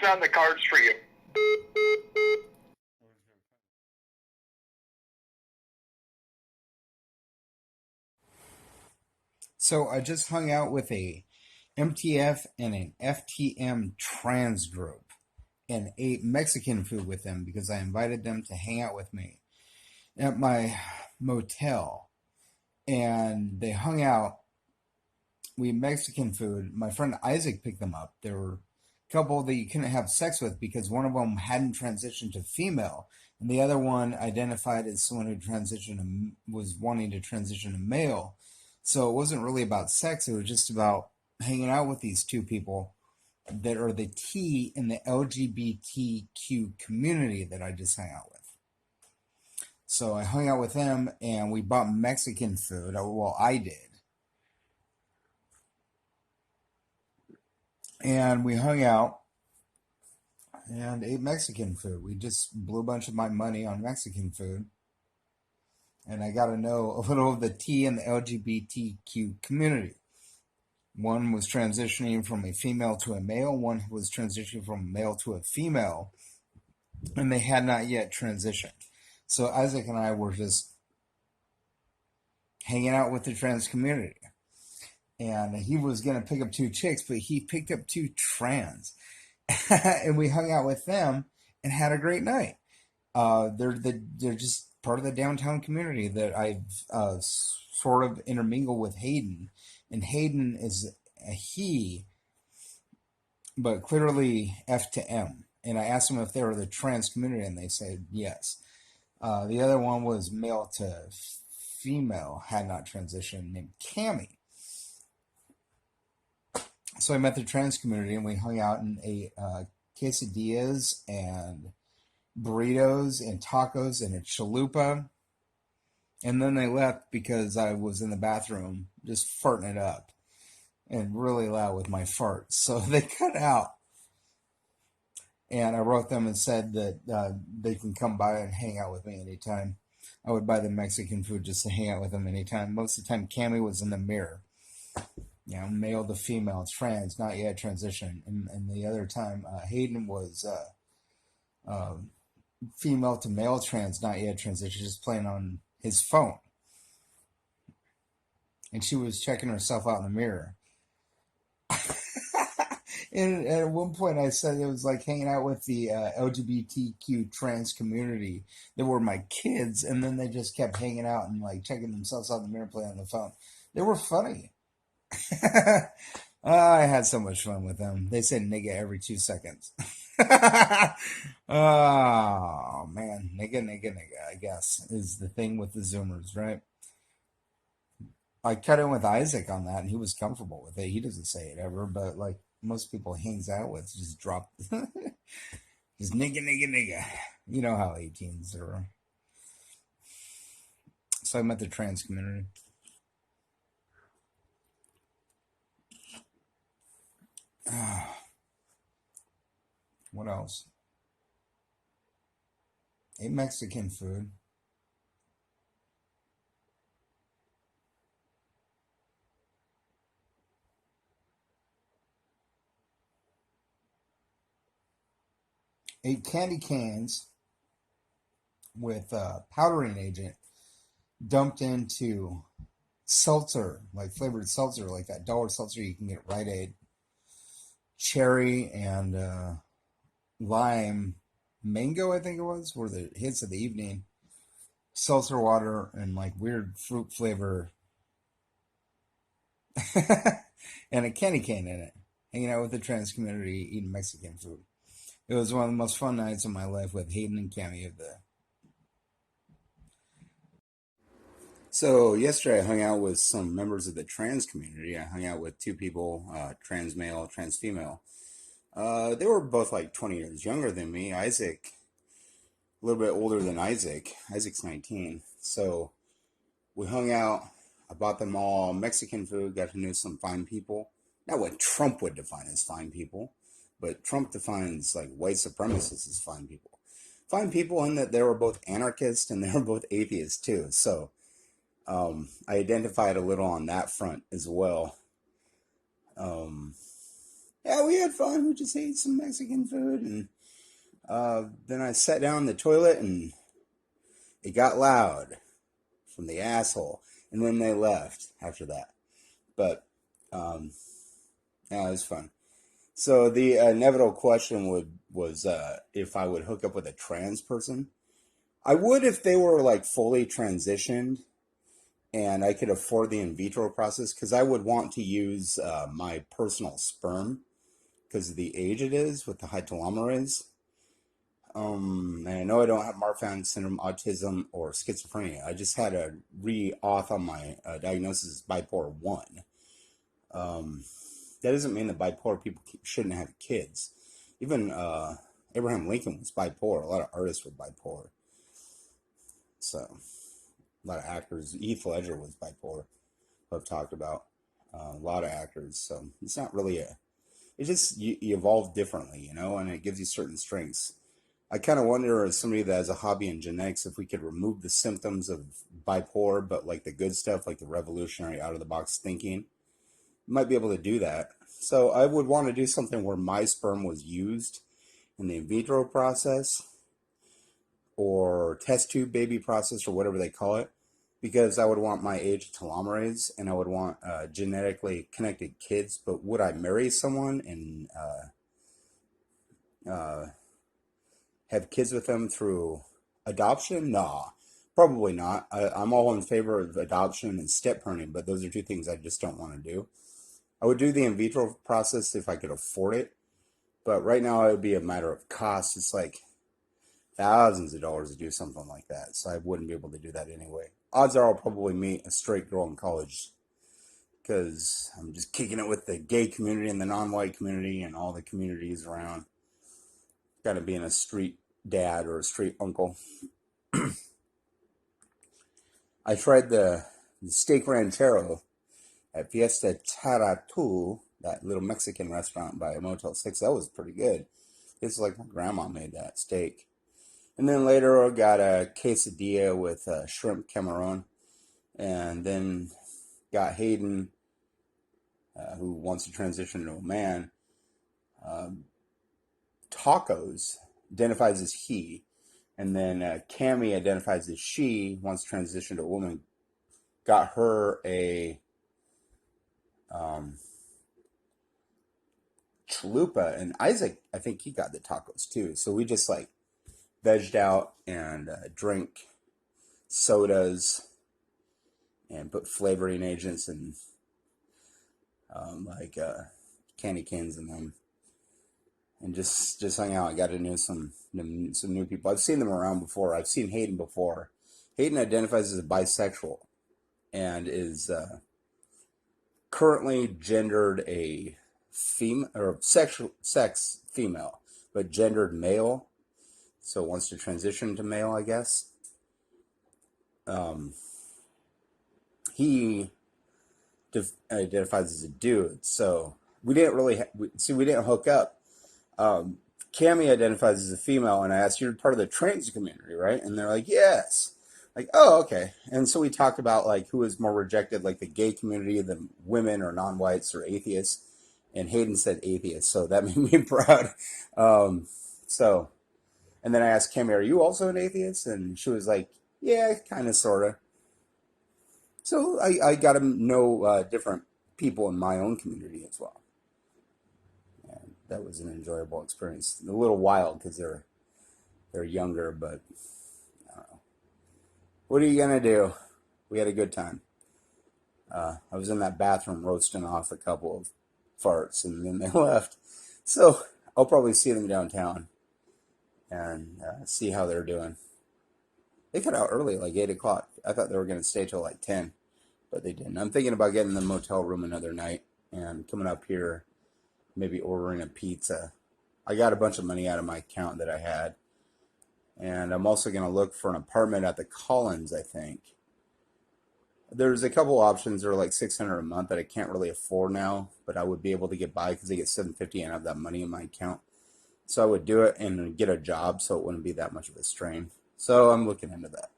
on the cards for you. So I just hung out with a MTF and an FTM trans group and ate Mexican food with them because I invited them to hang out with me at my motel. And they hung out. We ate Mexican food. My friend Isaac picked them up. There were a couple that you couldn't have sex with because one of them hadn't transitioned to female, and the other one identified as someone who was wanting to transition to male. So it wasn't really about sex. It was just about hanging out with these two people that are the T in the LGBTQ community that I just hung out with. So I hung out with them and we bought Mexican food. Well, I did. And we hung out and ate Mexican food. We just blew a bunch of my money on Mexican food. And I got to know a little of the T in the LGBTQ community. One was transitioning from a female to a male, one was transitioning from a male to a female, and they had not yet transitioned. So Isaac and I were just hanging out with the trans community. And he was going to pick up two chicks, but he picked up two trans. And we hung out with them and had a great night. They're just part of the downtown community that I've sort of intermingled with Hayden. And Hayden is a he, but clearly F to M. And I asked them if they were the trans community, and they said yes. The other one was male to female, had not transitioned, named Cammy. So I met the trans community, and we hung out and ate quesadillas and burritos and tacos and a chalupa. And then they left because I was in the bathroom just farting it up and really loud with my farts. So they cut out. And I wrote them and said that they can come by and hang out with me anytime. I would buy them Mexican food just to hang out with them anytime. Most of the time, Cammy was in the mirror. Male to female, trans, not yet transition. And the other time, Hayden was female to male trans, not yet transition, just playing on his phone. And she was checking herself out in the mirror. And at one point I said it was like hanging out with the LGBTQ trans community that were my kids, and then they just kept hanging out and like checking themselves out in the mirror, playing on the phone. They were funny. I had so much fun with them. They said nigga every 2 seconds. Oh man, nigga, I guess is the thing with the Zoomers, right? I cut in with Isaac on that, and he was comfortable with it. He doesn't say it ever, but like most people he hangs out with, just drop, just nigga. You know how 18s are. So I met the trans community. What else? Ate Mexican food. Ate candy cans with powdering agent dumped into seltzer, like flavored seltzer, like that dollar seltzer you can get at Rite Aid. Cherry and lime mango, I think it was, were the hits of the evening. Seltzer water and like weird fruit flavor and a candy cane in it. Hanging out with the trans community, eating Mexican food. It was one of the most fun nights of my life with Hayden and Cammy of the. So yesterday I hung out with some members of the trans community. I hung out with two people, trans male, trans female. They were both like 20 years younger than me. Isaac, a little bit older than Isaac. Isaac's 19. So we hung out. I bought them all Mexican food, got to know some fine people. Not what Trump would define as fine people, but Trump defines like white supremacists as fine people. Fine people in that they were both anarchists and they were both atheists too. So I identified a little on that front as well. Um, yeah, we had fun. We just ate some Mexican food, and then I sat down in the toilet, and it got loud from the asshole. And then they left after that. But um, yeah, it was fun. So the inevitable question was if I would hook up with a trans person. I would if they were like fully transitioned and I could afford the in vitro process because I would want to use my personal sperm because of the age it is with the high telomerase. And I know I don't have Marfan syndrome, autism, or schizophrenia. I just had a re-auth on my diagnosis as bipolar 1. Um, that doesn't mean that bipolar people shouldn't have kids. Even Abraham Lincoln was bipolar. A lot of artists were bipolar. So, a lot of actors. Heath Ledger was bipolar, who I've talked about. A lot of actors. So, it's not really a. It's just you evolve differently, and it gives you certain strengths. I kind of wonder, as somebody that has a hobby in genetics, if we could remove the symptoms of bipolar, but like the good stuff, like the revolutionary out of the box thinking, might be able to do that. So I would want to do something where my sperm was used in the in vitro process or test tube baby process or whatever they call it, because I would want my age telomerase and I would want genetically connected kids. But would I marry someone and have kids with them through adoption? Nah, probably not. I'm all in favor of adoption and step parenting, but those are two things I just don't want to do. I would do the in vitro process if I could afford it, but right now it would be a matter of cost. It's like thousands of dollars to do something like that, so I wouldn't be able to do that anyway. Odds are I'll probably meet a straight girl in college because I'm just kicking it with the gay community and the non-white community and all the communities around. Got to be in a street dad or a street uncle. I tried the steak ranchero at Fiesta Taratu, that little Mexican restaurant by Motel 6. That was pretty good. It's like my grandma made that steak. And then later I got a quesadilla with shrimp camarón. And then got Hayden, who wants to transition to a man, tacos, identifies as he. And then Cammy identifies as she, wants to transition to a woman. Got her a chalupa, and Isaac, I think he got the tacos too. So we just like vegged out and drink sodas and put flavoring agents and like candy canes in them, and just hung out. I got to know some new people. I've seen them around before. I've seen Hayden before. Hayden identifies as a bisexual and is currently gendered a female or sex female, but gendered male. So wants to transition to male, I guess. He identifies as a dude. So we didn't really we didn't hook up. Cammy identifies as a female, and I asked, "You're part of the trans community, right?" And they're like, "Yes." Like, oh, okay. And so we talked about like who is more rejected, like the gay community, the women or non-whites or atheists. And Hayden said atheist, so that made me proud. So, and then I asked Cammy, "Are you also an atheist?" And she was like, "Yeah, kind of, sort of." So I got to know different people in my own community as well. And that was an enjoyable experience. A little wild because they're younger, but I don't know. What are you gonna do? We had a good time. I was in that bathroom roasting off a couple of farts, and then they left. So I'll probably see them downtown and see how they're doing. They got out early, like 8 o'clock. I thought they were going to stay till like 10, but they didn't. I'm thinking about getting the motel room another night and coming up here, maybe ordering a pizza. I got a bunch of money out of my account that I had, and I'm also going to look for an apartment at the Collins, I think. There's a couple options that are like $600 a month that I can't really afford now, but I would be able to get by because they get $750 and I have that money in my account. So I would do it and get a job so it wouldn't be that much of a strain. So I'm looking into that.